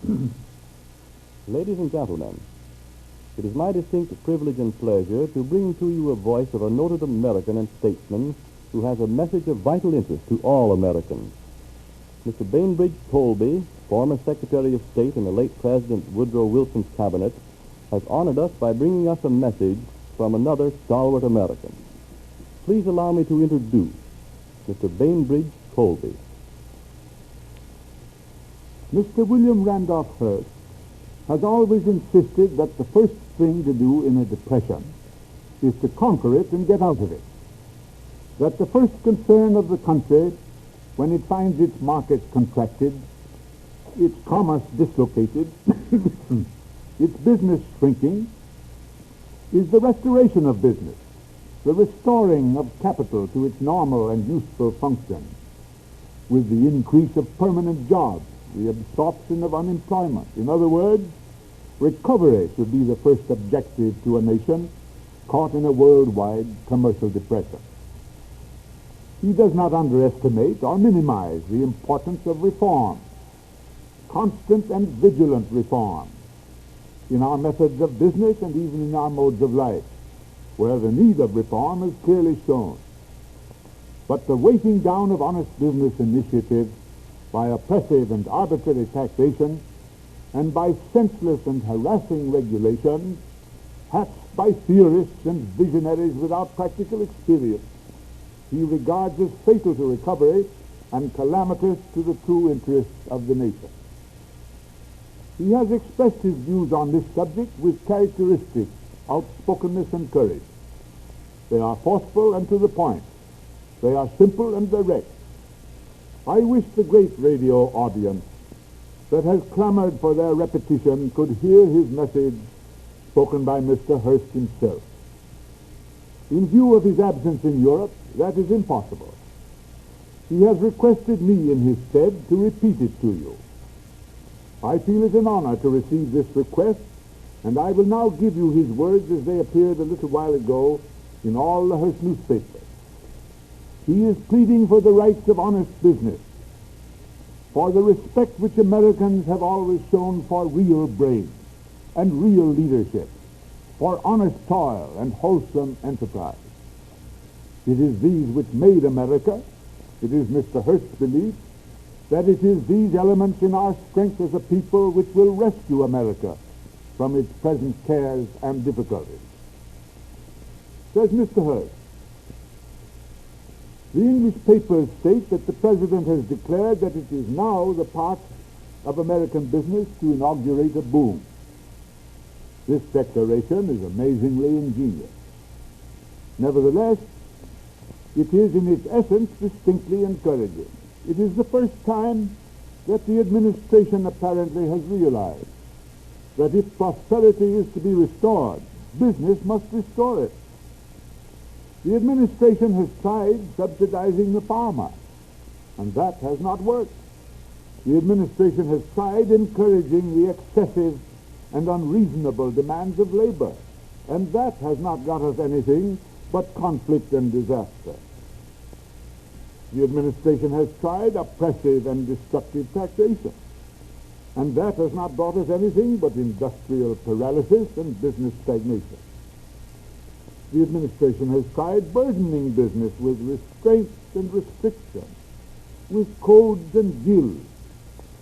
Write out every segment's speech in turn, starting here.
Ladies and gentlemen, it is my distinct privilege and pleasure to bring to you a voice of a noted American and statesman who has a message of vital interest to all Americans. Mr. Bainbridge Colby, former Secretary of State in the late President Woodrow Wilson's cabinet, has honored us by bringing us a message from another stalwart American. Please allow me to introduce Mr. Bainbridge Colby. Mr. William Randolph Hearst has always insisted that the first thing to do in a depression is to conquer it and get out of it. That the first concern of the country, when it finds its markets contracted, its commerce dislocated, its business shrinking, is the restoration of business, the restoring of capital to its normal and useful function, with the increase of permanent jobs, the absorption of unemployment. In other words, recovery should be the first objective to a nation caught in a worldwide commercial depression. He does not underestimate or minimize the importance of reform, constant and vigilant reform, in our methods of business and even in our modes of life, where the need of reform is clearly shown. But the weighting down of honest business initiative by oppressive and arbitrary taxation and by senseless and harassing regulations, hatched by theorists and visionaries without practical experience, he regards as fatal to recovery and calamitous to the true interests of the nation. He has expressed his views on this subject with characteristic outspokenness and courage. They are forceful and to the point. They are simple and direct. I wish the great radio audience that has clamored for their repetition could hear his message spoken by Mr. Hearst himself. In view of his absence in Europe, that is impossible. He has requested me in his stead to repeat it to you. I feel it an honor to receive this request, and I will now give you his words as they appeared a little while ago in all the Hearst newspapers. He is pleading for the rights of honest business, for the respect which Americans have always shown for real brains and real leadership, for honest toil and wholesome enterprise. It is these which made America. It is Mr. Hearst's belief that it is these elements in our strength as a people which will rescue America from its present cares and difficulties. Says Mr. Hearst, the English papers state that the President has declared that it is now the part of American business to inaugurate a boom. This declaration is amazingly ingenious. Nevertheless, it is in its essence distinctly encouraging. It is the first time that the administration apparently has realized that if prosperity is to be restored, business must restore it. The administration has tried subsidizing the farmer, and that has not worked. The administration has tried encouraging the excessive and unreasonable demands of labor, and that has not got us anything but conflict and disaster. The administration has tried oppressive and destructive taxation, and that has not brought us anything but industrial paralysis and business stagnation. The administration has tried burdening business with restraints and restrictions, with codes and gills,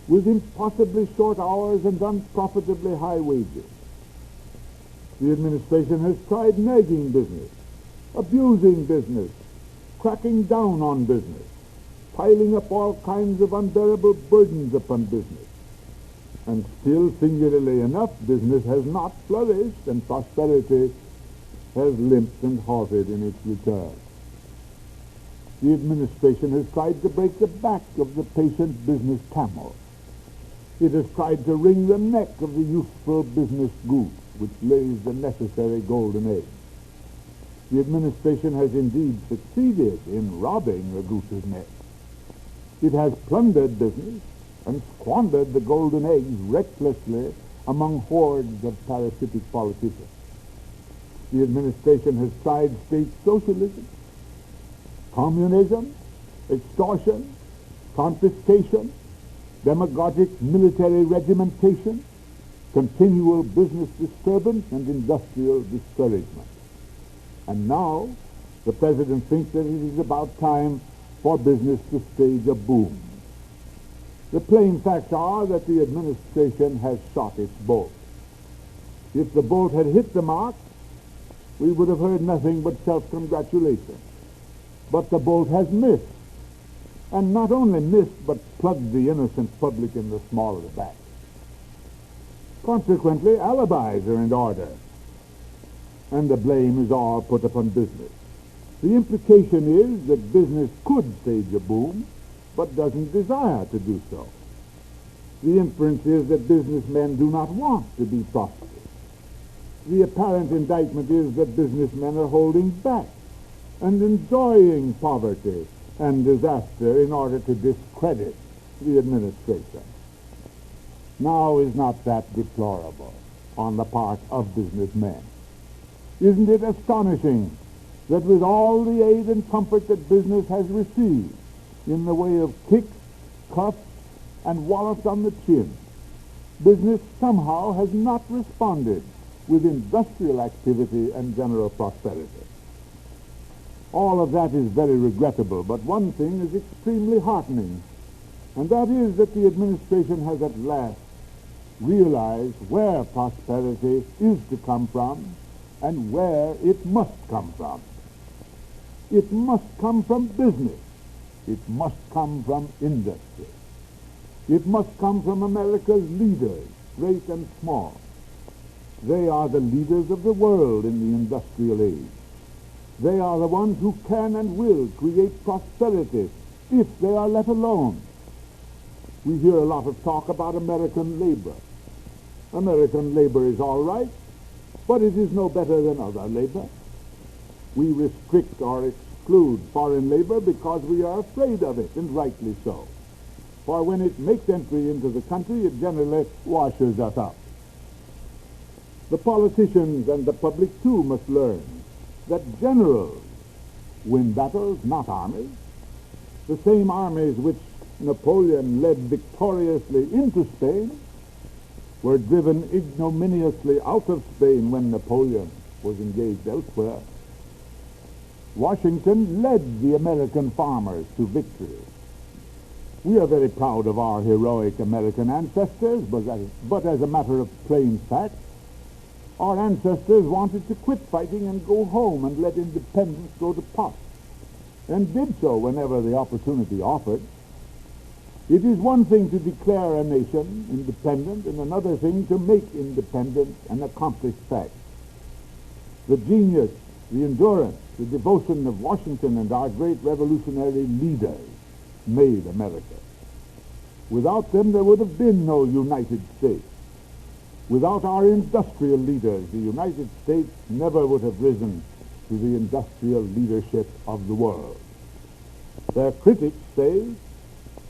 with impossibly short hours and unprofitably high wages. The administration has tried nagging business, abusing business, cracking down on business, piling up all kinds of unbearable burdens upon business. And still, singularly enough, business has not flourished, and prosperity has limped and halted in its return. The administration has tried to break the back of the patient business camel. It has tried to wring the neck of the useful business goose, which lays the necessary golden egg. The administration has indeed succeeded in robbing the goose's nest. It has plundered business and squandered the golden eggs recklessly among hordes of parasitic politicians. The administration has tried state socialism, communism, extortion, confiscation, demagogic military regimentation, continual business disturbance, and industrial discouragement. And now, the President thinks that it is about time for business to stage a boom. The plain facts are that the administration has shot its bolt. If the bolt had hit the mark, we would have heard nothing but self-congratulation. But the bolt has missed. And not only missed, but plugged the innocent public in the small of the back. Consequently, alibis are in order, and the blame is all put upon business. The implication is that business could stage a boom, but doesn't desire to do so. The inference is that businessmen do not want to be prosperous. The apparent indictment is that businessmen are holding back and enjoying poverty and disaster in order to discredit the administration. Now, is not that deplorable on the part of businessmen? Isn't it astonishing that with all the aid and comfort that business has received in the way of kicks, cuffs, and wallops on the chin, business somehow has not responded with industrial activity and general prosperity? All of that is very regrettable, but one thing is extremely heartening, and that is that the administration has at last realized where prosperity is to come from and where it must come from. It must come from business. It must come from industry. It must come from America's leaders, great and small. They are the leaders of the world in the industrial age. They are the ones who can and will create prosperity if they are let alone. We hear a lot of talk about American labor. American labor is all right, but it is no better than other labor. We restrict or exclude foreign labor because we are afraid of it, and rightly so. For when it makes entry into the country, it generally washes us out. The politicians and the public, too, must learn that generals win battles, not armies. The same armies which Napoleon led victoriously into Spain were driven ignominiously out of Spain when Napoleon was engaged elsewhere. Washington led the American farmers to victory. We are very proud of our heroic American ancestors, but as a matter of plain fact, our ancestors wanted to quit fighting and go home and let independence go to pot, and did so whenever the opportunity offered. It is one thing to declare a nation independent and another thing to make independence an accomplished fact. The genius, the endurance, the devotion of Washington and our great revolutionary leaders made America. Without them, there would have been no United States. Without our industrial leaders, the United States never would have risen to the industrial leadership of the world. Their critics say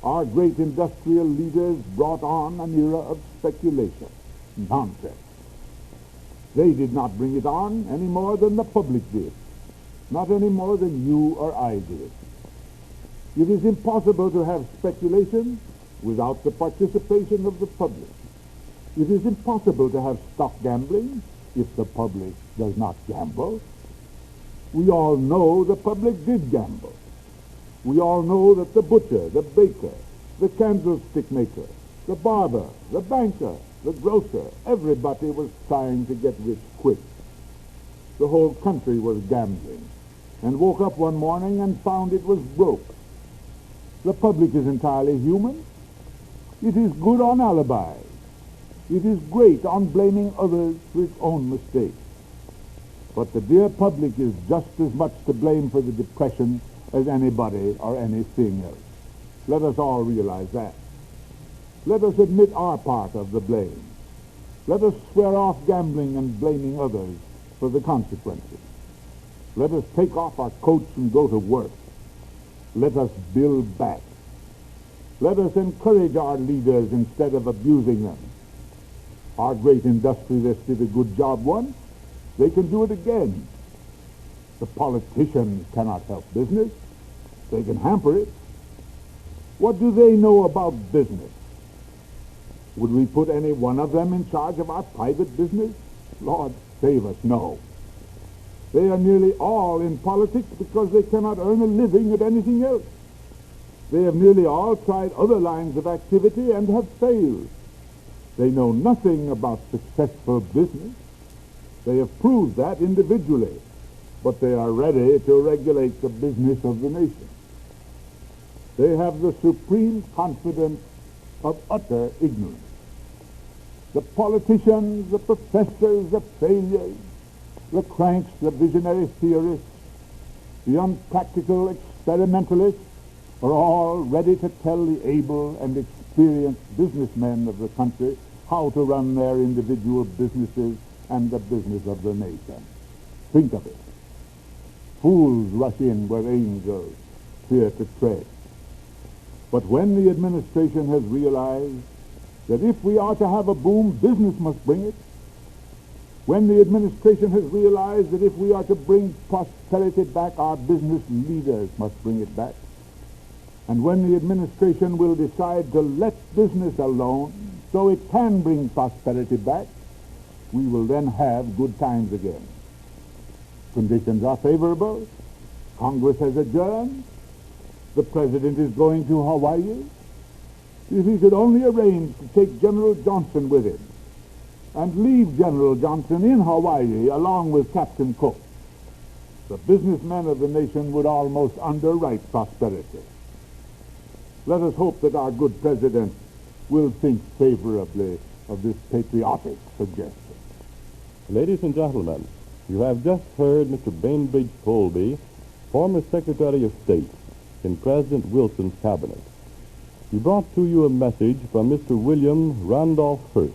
our great industrial leaders brought on an era of speculation. Nonsense. They did not bring it on any more than the public did, not any more than you or I did. It is impossible to have speculation without the participation of the public. It is impossible to have stock gambling if the public does not gamble. We all know the public did gamble. We all know that the butcher, the baker, the candlestick maker, the barber, the banker, the grocer, everybody was trying to get rich quick. The whole country was gambling, and woke up one morning and found it was broke. The public is entirely human. It is good on alibis. It is great on blaming others for its own mistakes. But the dear public is just as much to blame for the depression as anybody or anything else. Let us all realize that. Let us admit our part of the blame. Let us swear off gambling and blaming others for the consequences. Let us take off our coats and go to work. Let us build back. Let us encourage our leaders instead of abusing them. Our great industrialists did a good job once. They can do it again. The politicians cannot help business. They can hamper it. What do they know about business? Would we put any one of them in charge of our private business? Lord save us, no. They are nearly all in politics because they cannot earn a living at anything else. They have nearly all tried other lines of activity and have failed. They know nothing about successful business. They have proved that individually, but they are ready to regulate the business of the nation. They have the supreme confidence of utter ignorance. The politicians, the professors, the failures, the cranks, the visionary theorists, the unpractical experimentalists are all ready to tell the able and experienced businessmen of the country how to run their individual businesses and the business of the nation. Think of it. Fools rush in where angels fear to tread. But when the administration has realized that if we are to have a boom, business must bring it, when the administration has realized that if we are to bring prosperity back, our business leaders must bring it back, and when the administration will decide to let business alone so it can bring prosperity back, we will then have good times again. Conditions are favorable. Congress has adjourned. The President is going to Hawaii. If he could only arrange to take General Johnson with him and leave General Johnson in Hawaii along with Captain Cook, the businessmen of the nation would almost underwrite prosperity. Let us hope that our good President will think favorably of this patriotic suggestion. Ladies and gentlemen, you have just heard Mr. Bainbridge Colby, former Secretary of State in President Wilson's cabinet. He brought to you a message from Mr. William Randolph Hearst,